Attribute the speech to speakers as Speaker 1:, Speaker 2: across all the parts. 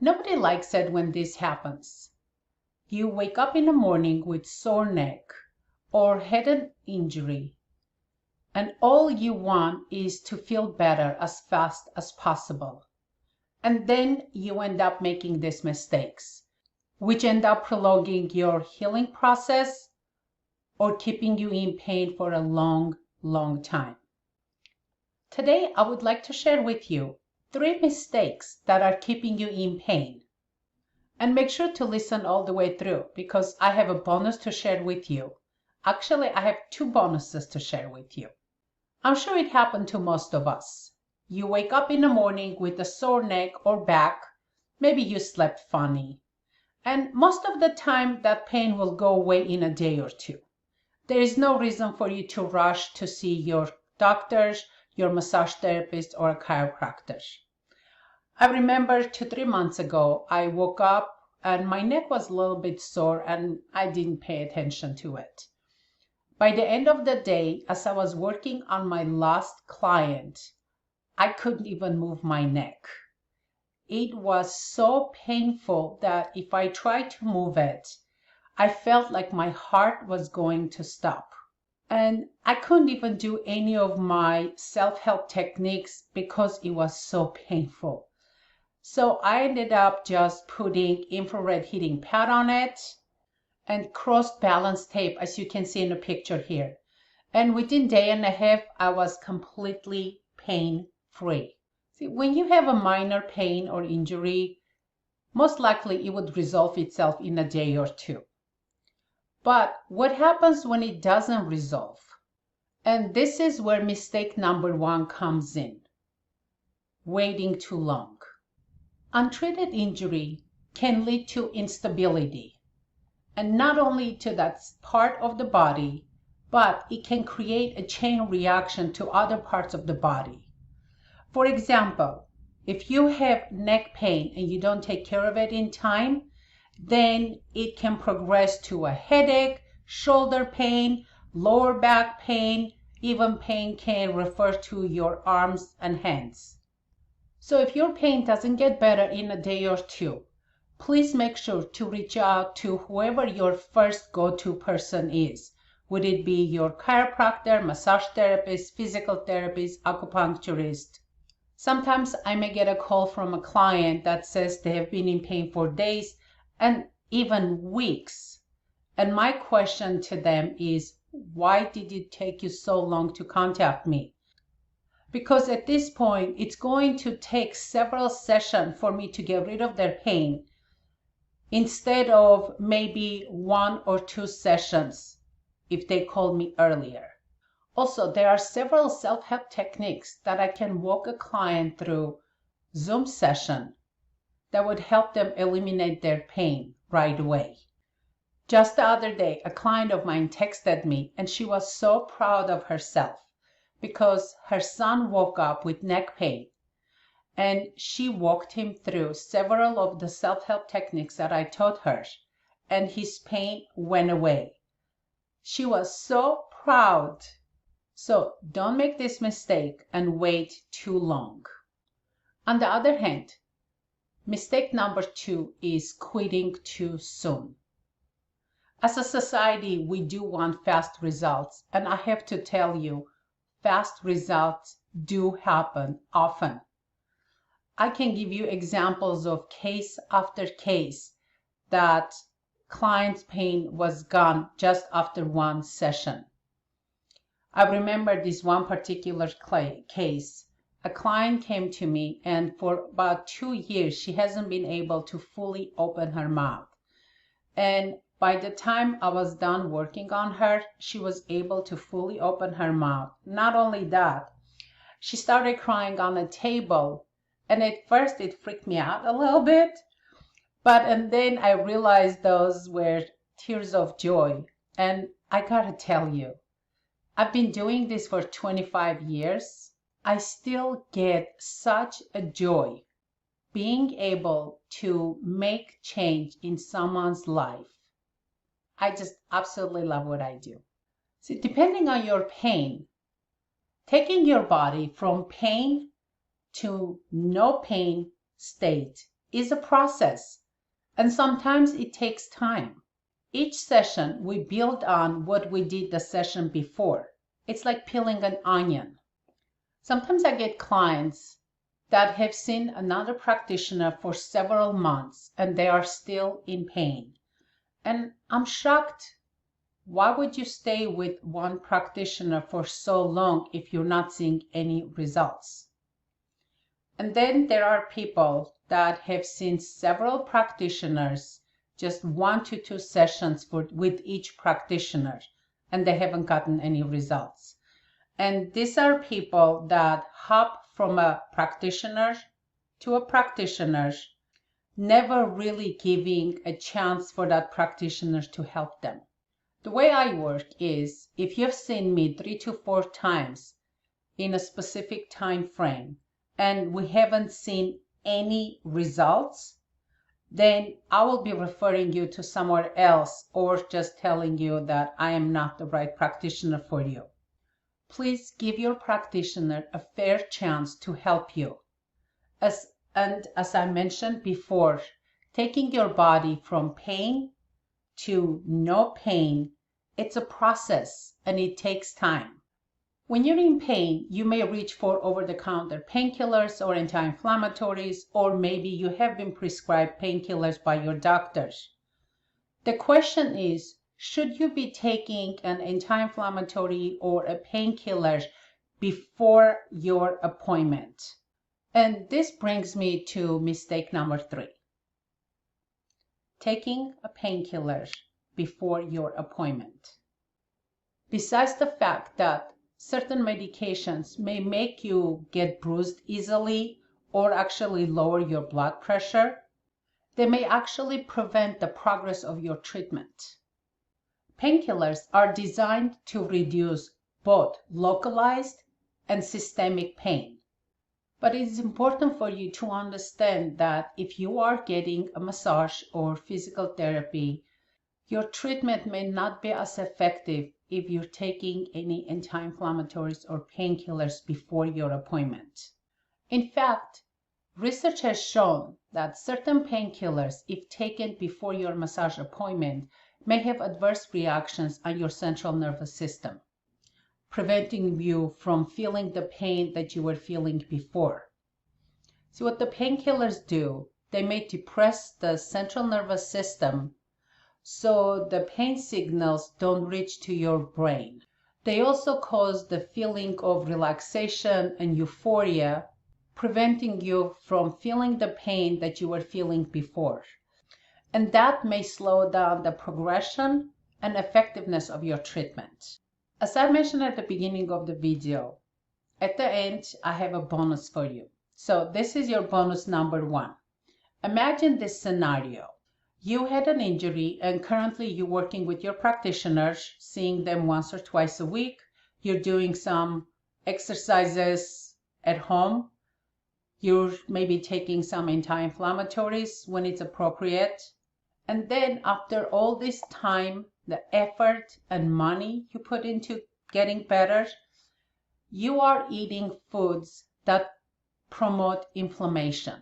Speaker 1: Nobody likes it when this happens. You wake up in the morning with sore neck or head injury, and all you want is to feel better as fast as possible. And then you end up making these mistakes, which end up prolonging your healing process or keeping you in pain for a long, long time. Today, I would like to share with you 3 mistakes that are keeping you in pain. And make sure to listen all the way through because I have a bonus to share with you. Actually, I have 2 bonuses to share with you. I'm sure it happened to most of us. You wake up in the morning with a sore neck or back. Maybe you slept funny. And most of the time, that pain will go away in a day or 2. There is no reason for you to rush to see your doctors, your massage therapist, or a chiropractor. I remember 2-3 months ago, I woke up and my neck was a little bit sore and I didn't pay attention to it. By the end of the day, as I was working on my last client, I couldn't even move my neck. It was so painful that if I tried to move it, I felt like my heart was going to stop. And I couldn't even do any of my self-help techniques because it was so painful. So I ended up just putting infrared heating pad on it and cross balance tape, as you can see in the picture here. And within a day and a half, I was completely pain-free. See, when you have a minor pain or injury, most likely it would resolve itself in a day or 2. But what happens when it doesn't resolve? And this is where mistake number 1 comes in. Waiting too long. Untreated injury can lead to instability, and not only to that part of the body, but it can create a chain reaction to other parts of the body. For example, if you have neck pain and you don't take care of it in time, then it can progress to a headache, shoulder pain, lower back pain, even pain can refer to your arms and hands. So if your pain doesn't get better in a day or 2, please make sure to reach out to whoever your first go-to person is. Would it be your chiropractor, massage therapist, physical therapist, acupuncturist? Sometimes I may get a call from a client that says they have been in pain for days and even weeks. And my question to them is, why did it take you so long to contact me? Because at this point, it's going to take several sessions for me to get rid of their pain instead of maybe 1 or 2 sessions if they called me earlier. Also, there are several self-help techniques that I can walk a client through Zoom session that would help them eliminate their pain right away. Just the other day, a client of mine texted me and she was so proud of herself because her son woke up with neck pain and she walked him through several of the self-help techniques that I taught her and his pain went away. She was so proud. So don't make this mistake and wait too long. On the other hand, mistake number 2 is quitting too soon. As a society, we do want fast results, and I have to tell you, fast results do happen often. I can give you examples of case after case that client's pain was gone just after 1 session. I remember this one particular case. A client came to me and for about 2 years, she hasn't been able to fully open her mouth. And by the time I was done working on her, she was able to fully open her mouth. Not only that, she started crying on a table. And at first it freaked me out a little bit. And then I realized those were tears of joy. And I gotta tell you, I've been doing this for 25 years. I still get such a joy being able to make change in someone's life. I just absolutely love what I do. See, depending on your pain, taking your body from pain to no pain state is a process, and sometimes it takes time. Each session we build on what we did the session before. It's like peeling an onion. Sometimes I get clients that have seen another practitioner for several months and they are still in pain. And I'm shocked. Why would you stay with one practitioner for so long if you're not seeing any results? And then there are people that have seen several practitioners, just 1 to 2 sessions with each practitioner, and they haven't gotten any results. And these are people that hop from a practitioner to a practitioner, never really giving a chance for that practitioner to help them. The way I work is, if you've seen me 3 to 4 times in a specific time frame, and we haven't seen any results, then I will be referring you to somewhere else or just telling you that I am not the right practitioner for you. Please give your practitioner a fair chance to help you. As I mentioned before, taking your body from pain to no pain, it's a process and it takes time. When you're in pain, you may reach for over-the-counter painkillers or anti-inflammatories, or maybe you have been prescribed painkillers by your doctors. The question is, should you be taking an anti-inflammatory or a painkiller before your appointment? And this brings me to mistake number 3. Taking a painkiller before your appointment. Besides the fact that certain medications may make you get bruised easily or actually lower your blood pressure, they may actually prevent the progress of your treatment. Painkillers are designed to reduce both localized and systemic pain. But it is important for you to understand that if you are getting a massage or physical therapy, your treatment may not be as effective if you're taking any anti-inflammatories or painkillers before your appointment. In fact, research has shown that certain painkillers, if taken before your massage appointment, may have adverse reactions on your central nervous system, preventing you from feeling the pain that you were feeling before. So what the painkillers do, they may depress the central nervous system so the pain signals don't reach to your brain. They also cause the feeling of relaxation and euphoria, preventing you from feeling the pain that you were feeling before. And that may slow down the progression and effectiveness of your treatment. As I mentioned at the beginning of the video, at the end, I have a bonus for you. So this is your bonus number 1. Imagine this scenario. You had an injury and currently you're working with your practitioners, seeing them once or twice a week. You're doing some exercises at home. You're maybe taking some anti-inflammatories when it's appropriate. And then after all this time, the effort and money you put into getting better, you are eating foods that promote inflammation.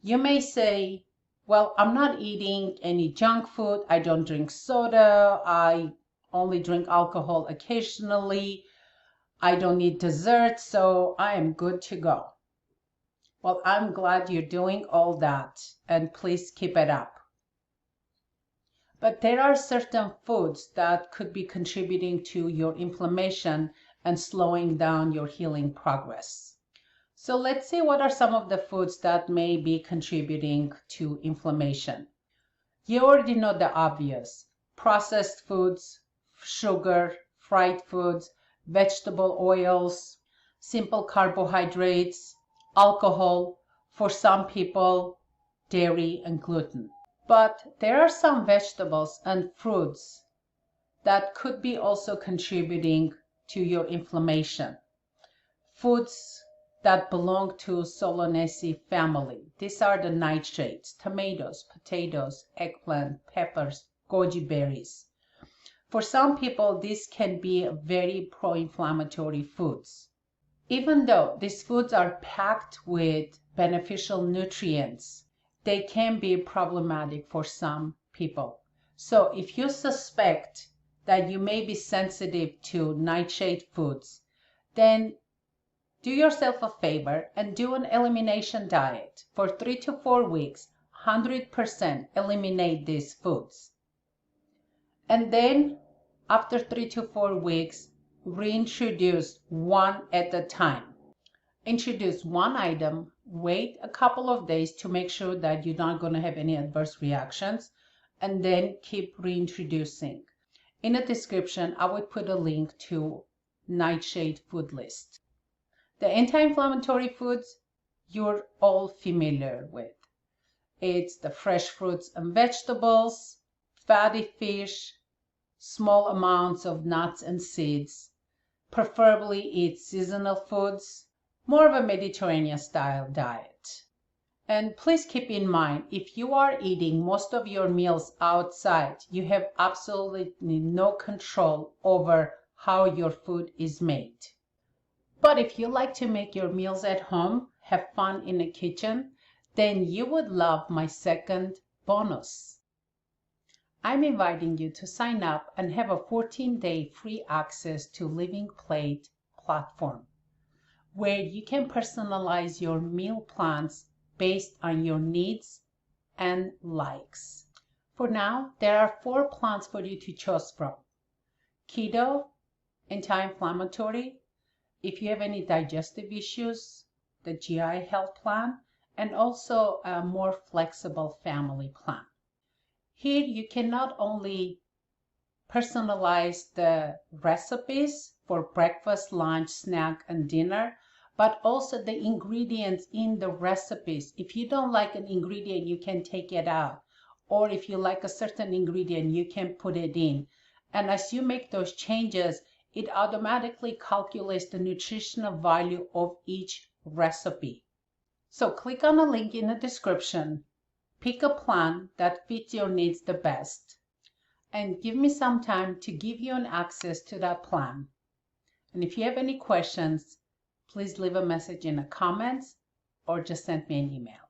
Speaker 1: You may say, well, I'm not eating any junk food. I don't drink soda. I only drink alcohol occasionally. I don't eat dessert, so I am good to go. Well, I'm glad you're doing all that, and please keep it up. But there are certain foods that could be contributing to your inflammation and slowing down your healing progress. So let's see what are some of the foods that may be contributing to inflammation. You already know the obvious: processed foods, sugar, fried foods, vegetable oils, simple carbohydrates, alcohol, for some people, dairy and gluten. But there are some vegetables and fruits that could be also contributing to your inflammation. Foods that belong to Solanaceae family. These are the nightshades: tomatoes, potatoes, eggplant, peppers, goji berries. For some people, these can be very pro-inflammatory foods. Even though these foods are packed with beneficial nutrients they can be problematic for some people. So if you suspect that you may be sensitive to nightshade foods, then do yourself a favor and do an elimination diet. For 3 to 4 weeks, 100% eliminate these foods. And then after 3 to 4 weeks, reintroduce one at a time. Introduce one item, wait a couple of days to make sure that you're not going to have any adverse reactions, and then keep reintroducing. In the description, I would put a link to Nightshade food list. The anti-inflammatory foods you're all familiar with. It's the fresh fruits and vegetables, fatty fish, small amounts of nuts and seeds. Preferably eat seasonal foods, more of a Mediterranean style diet. And please keep in mind, if you are eating most of your meals outside, you have absolutely no control over how your food is made. But if you like to make your meals at home, have fun in the kitchen, then you would love my second bonus. I'm inviting you to sign up and have a 14-day free access to Living Plate platform, where you can personalize your meal plans based on your needs and likes. For now, there are 4 plans for you to choose from: keto, anti-inflammatory, if you have any digestive issues, the GI health plan, and also a more flexible family plan. Here you can not only personalize the recipes for breakfast, lunch, snack, and dinner, but also the ingredients in the recipes. If you don't like an ingredient, you can take it out. Or if you like a certain ingredient, you can put it in. And as you make those changes, it automatically calculates the nutritional value of each recipe. So click on the link in the description, pick a plan that fits your needs the best, and give me some time to give you an access to that plan. And if you have any questions, please leave a message in the comments or just send me an email.